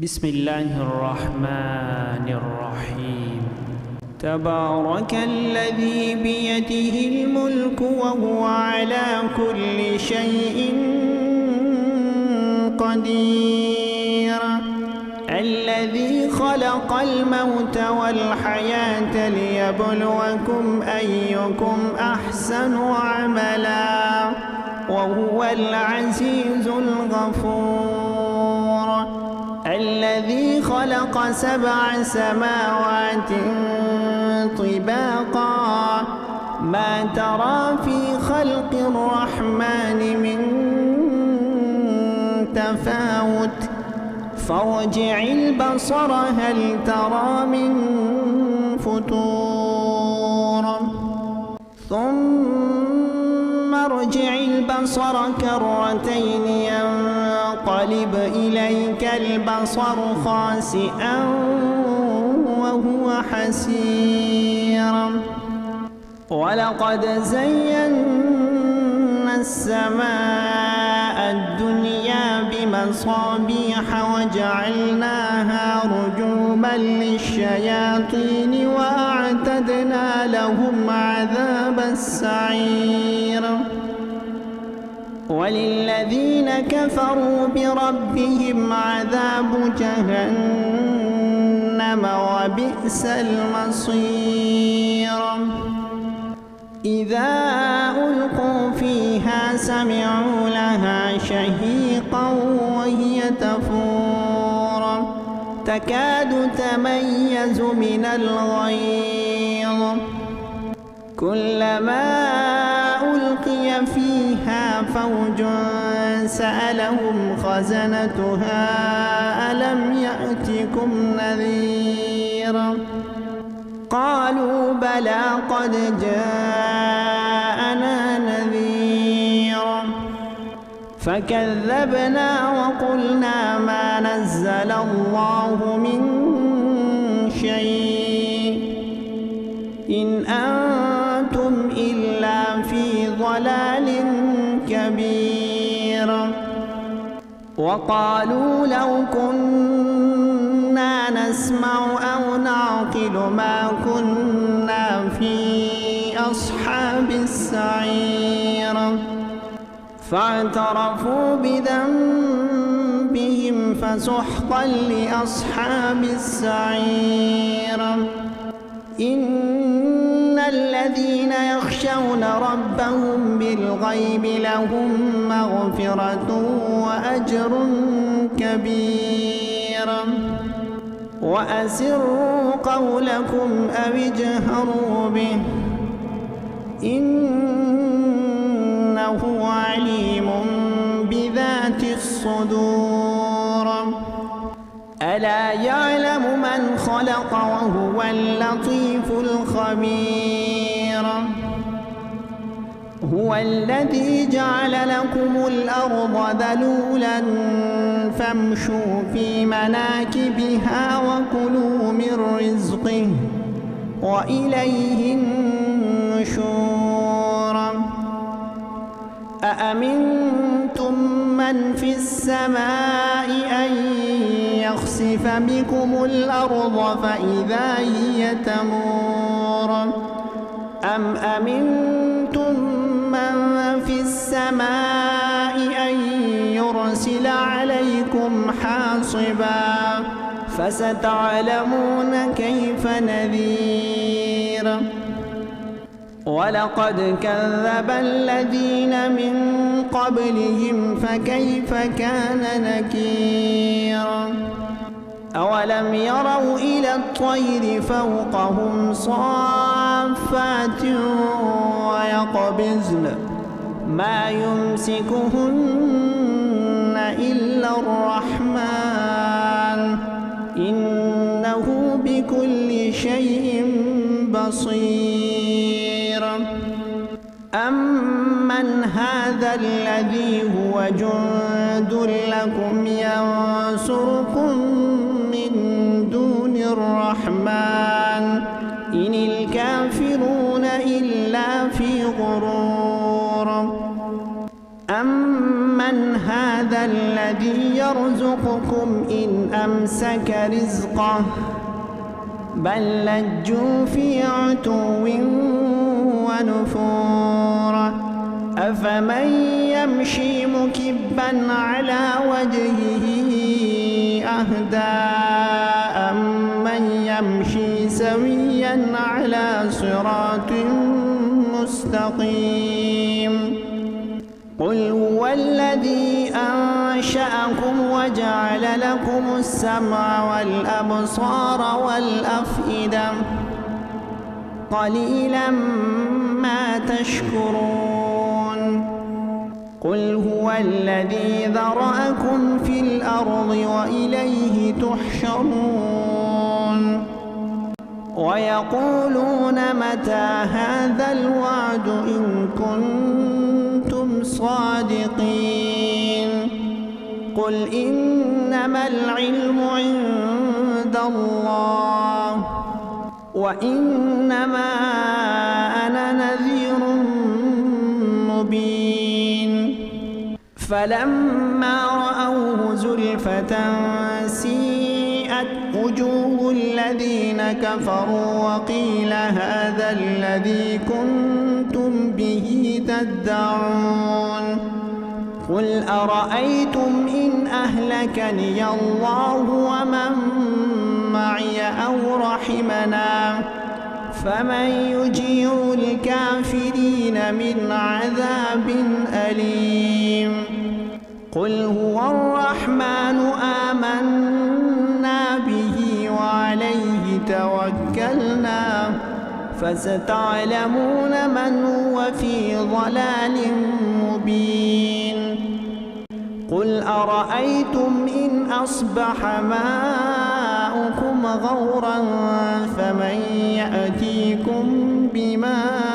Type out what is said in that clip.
بسم الله الرحمن الرحيم. تبارك الذي بيده الملك وهو على كل شيء قدير. الذي خلق الموت والحياة ليبلوكم أيكم أحسن عملا وهو العزيز الغفور. الذي خلق 7 سماوات طباقا ما ترى في خلق الرحمن من تفاوت فارجع البصر هل ترى من فطور ثم ارجع البصر كرتين ينقلب إليك البصر خاسئا وهو حسير. ولقد زينا السماء الدنيا بمصابيح وجعلناها رجوما للشياطين وأعتدنا لهم عذاب السعير. وللذين كفروا بربهم عذاب جهنم وبئس المصير. إذا ألقوا فيها سمعوا لها شهيقا وهي تفور تكاد تميز من الغيظ كلما ألقي فيها فوج سألهم خزنتها ألم يأتكم نذير قالوا بلى قد جاءنا نذير فكذبنا وقلنا ما نزل الله من شيء إن أنتم إلا في ضلال كبير. وقالوا لو كنا نسمع أو نعقل ما كنا في أصحاب السعير فاعترفوا بذنبهم فسحقا لأصحاب السعير. إن الذين يخشون ربهم بالغيب لهم مغفرة وأجر كبير. وأسروا قولكم أو اجهروا به إنه عليم بذات الصدور. ألا يعلم من خلق وهو اللطيف الخبير. هو الذي جعل لكم الأرض ذلولا فامشوا في مناكبها وكلوا من رزقه وإليه النشور. أأمنتم من في السماء أن يخسف بكم الأرض فإذا هي تمور أم أمنتم من في السماء أن يرسل عليكم حاصبا فستعلمون كيف نذير. ولقد كذب الذين من قبلهم فكيف كان نكير. أولم يروا إلى الطير فوقهم صافات ويقبضن ما يمسكهن إلا الرحمن إنه بكل شيء بصير. أمن هذا الذي هو جند لكم ينصركم من دون الرحمن إن الكافرون إلا في غرور. أمن هذا الذي الذي يرزقكم إن أمسك رزقه بل لجوا في عتو ونفور أفمن يمشي مكبا على وجهه أهدى أمن يمشي سويا على صراط مستقيم قل هو الذي أنشأكم وجعل لكم السمع والأبصار والأفئدة قليلا ما تشكرون قل هو الذي ذرأكم في الأرض وإليه تحشرون ويقولون متى هذا الوعد إن كنتم صادقين قل إنما العلم عند الله وإنما أنا نذير مبين فلما رأوه زلفة سيئت وجوه الذين كفروا وقيل هذا الذي كنتم به تدعون قل أرأيتم إن أهلكني الله ومن معي أو رحمنا فمن يجير الكافرين من عذاب أليم قل هو الرحمن آمنا به وعليه توكلنا فستعلمون من هو في ضلال مبين قل أرأيتم إن أصبح ماؤكم غورا فمن يأتيكم بماء